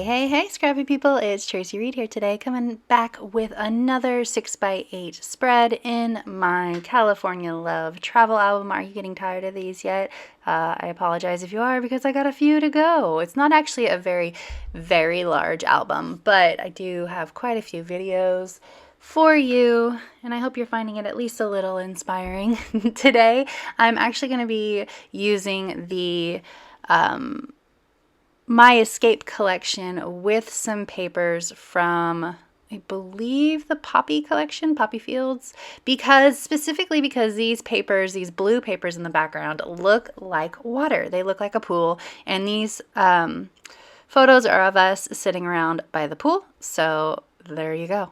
Hey, scrappy people, it's Tracy Reed here today, coming back with another 6x8 spread in my California Love travel album. Are you getting tired of these yet? I apologize if you are, because I got a few to go. It's not actually a very large album, but I do have quite a few videos for you, and I hope you're finding it at least a little inspiring. Today, I'm actually going to be using the My Escape collection with some papers from, I believe, the Poppy collection, Poppy Fields, specifically because these papers, these blue papers in the background, look like water. They look like a pool, and these photos are of us sitting around by the pool, so there you go.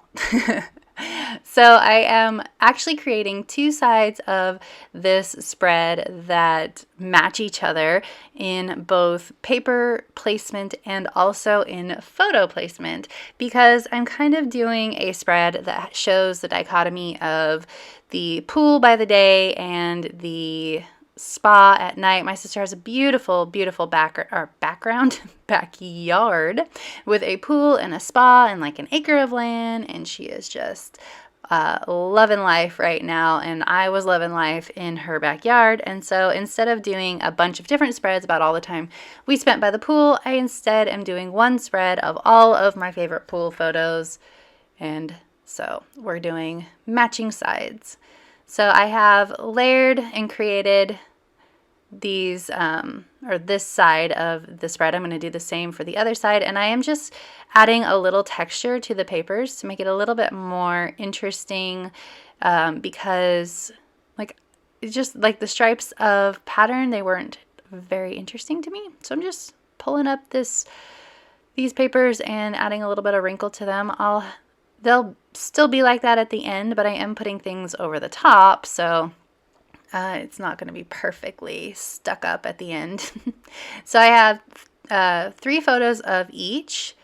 So I am actually creating two sides of this spread that match each other in both paper placement and also in photo placement, because I'm kind of doing a spread that shows the dichotomy of the pool by the day and the spa at night. My sister has a beautiful backyard with a pool and a spa and like an acre of land, and she is just loving life right now, and I was loving life in her backyard. And so instead of doing a bunch of different spreads about all the time we spent by the pool, I instead am doing one spread of all of my favorite pool photos, and so we're doing matching sides. So I have layered and created these or this side of the spread. I'm going to do the same for the other side, and I am just adding a little texture to the papers to make it a little bit more interesting, because it's just like the stripes of pattern, they weren't very interesting to me. So I'm just pulling up these papers and adding a little bit of wrinkle to them. They'll still be like that at the end, but I am putting things over the top, so it's not going to be perfectly stuck up at the end. So I have 3 photos of each.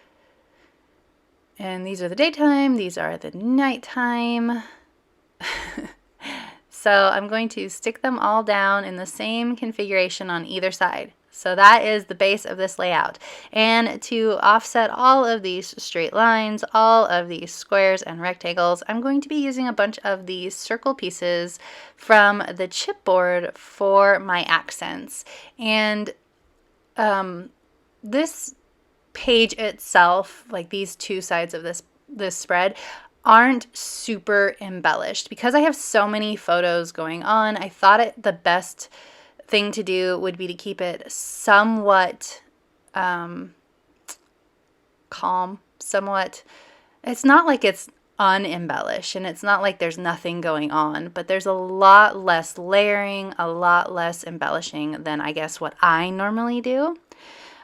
And these are the daytime. These are the nighttime. So I'm going to stick them all down in the same configuration on either side. So that is the base of this layout. And to offset all of these straight lines, all of these squares and rectangles, I'm going to be using a bunch of these circle pieces from the chipboard for my accents. And this page itself, like these two sides of this spread, aren't super embellished. Because I have so many photos going on, I thought the best thing to do would be to keep it somewhat calm, somewhat. It's not like it's unembellished, and it's not like there's nothing going on, but there's a lot less layering, a lot less embellishing than I guess what I normally do.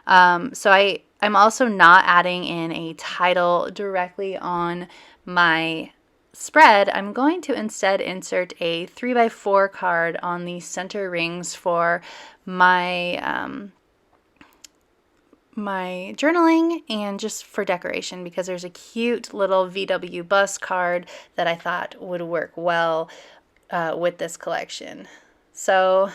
So I'm also not adding in a title directly on my spread. I'm going to instead insert a 3x4 card on the center rings for my my journaling and just for decoration, because there's a cute little VW bus card that I thought would work well with this collection. So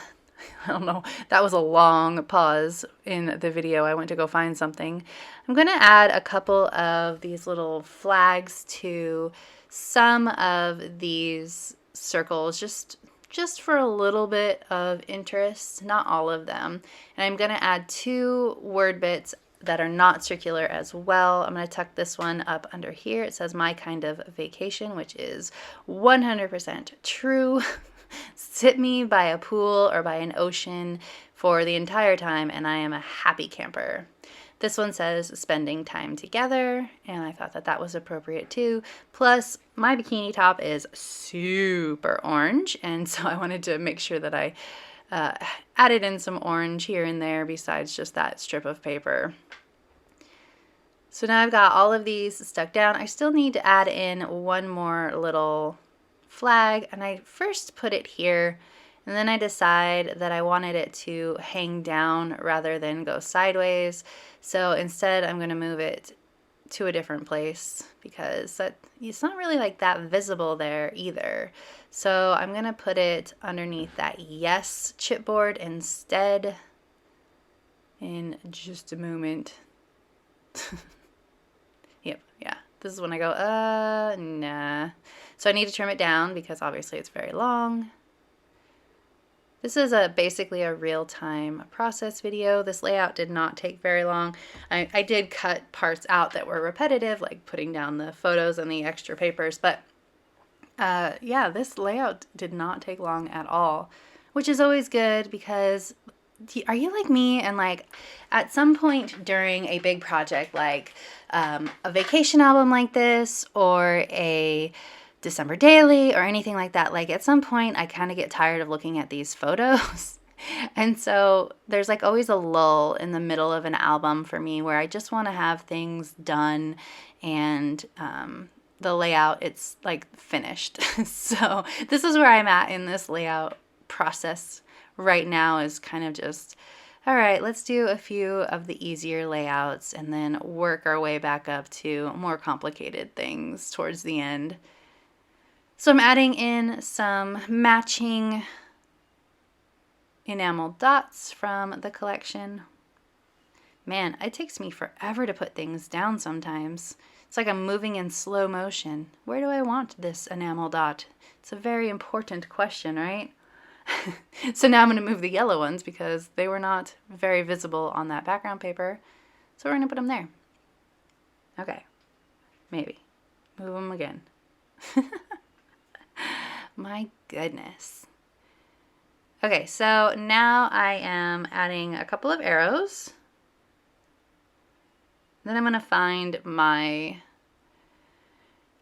I don't know, that was a long pause in the video. I went to go find something. I'm going to add a couple of these little flags to some of these circles, just for a little bit of interest, not all of them. And I'm going to add 2 word bits that are not circular as well. I'm going to tuck this one up under here. It says my kind of vacation, which is 100% true. Sit me by a pool or by an ocean for the entire time, and I am a happy camper. This one says spending time together, and I thought that was appropriate too. Plus, my bikini top is super orange, and so I wanted to make sure that I added in some orange here and there besides just that strip of paper. So now I've got all of these stuck down. I still need to add in one more little flag, and I first put it here, and then I decide that I wanted it to hang down rather than go sideways. So instead I'm going to move it to a different place, because it's not really like that visible there either. So I'm going to put it underneath that yes chipboard instead in just a moment. Yep, yeah. This is when I go, nah. So I need to trim it down because obviously it's very long. This is basically a real-time process video. This layout did not take very long. I did cut parts out that were repetitive, like putting down the photos and the extra papers, but yeah, this layout did not take long at all, which is always good because are you like me and like at some point during a big project like a vacation album like this or a December daily or anything like that, like at some point I kind of get tired of looking at these photos. And so there's like always a lull in the middle of an album for me where I just want to have things done and the layout, it's like finished. So this is where I'm at in this layout process right now, is kind of just, all right, let's do a few of the easier layouts and then work our way back up to more complicated things towards the end. So I'm adding in some matching enamel dots from the collection. Man, it takes me forever to put things down sometimes. It's like I'm moving in slow motion. Where do I want this enamel dot? It's a very important question, right? So now I'm going to move the yellow ones because they were not very visible on that background paper. So we're going to put them there. Okay, maybe. Move them again. My goodness. Okay, so now I am adding a couple of arrows. Then I'm going to find my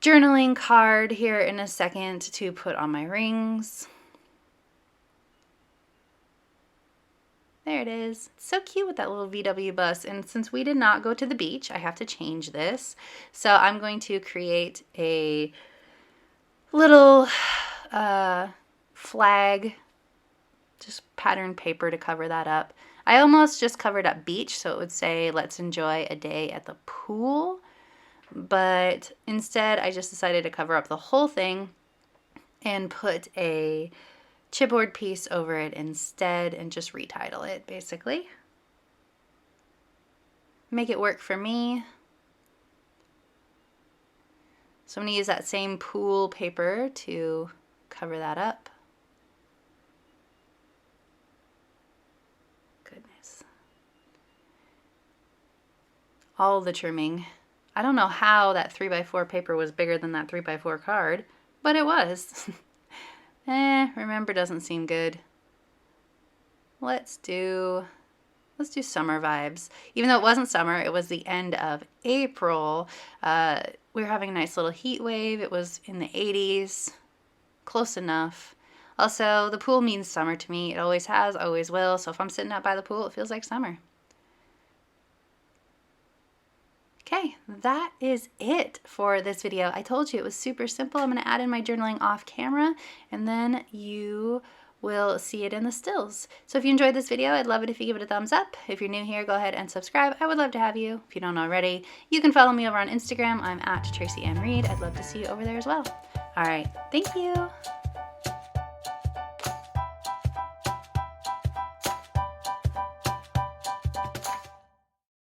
journaling card here in a second to put on my rings. There it is. It's so cute with that little VW bus. And since we did not go to the beach, I have to change this. So I'm going to create a little flag, just pattern paper to cover that up. I almost just covered up beach, so it would say, let's enjoy a day at the pool. But instead, I just decided to cover up the whole thing and put a chipboard piece over it instead and just retitle it, basically. Make it work for me. So I'm going to use that same pool paper to cover that up. Goodness. All the trimming. I don't know how that 3x4 paper was bigger than that 3x4 card, but it was. Remember doesn't seem good. Let's do summer vibes. Even though it wasn't summer, it was the end of April. We were having a nice little heat wave. It was in the 80s. Close enough. Also, the pool means summer to me. It always has, always will. So if I'm sitting out by the pool, it feels like summer. Okay, that is it for this video. I told you it was super simple. I'm going to add in my journaling off camera, and then you will see it in the stills. So if you enjoyed this video, I'd love it if you give it a thumbs up. If you're new here, go ahead and subscribe. I would love to have you. If you don't already, you can follow me over on Instagram. I'm at Tracy Ann Reed. I'd love to see you over there as well. All right, thank you.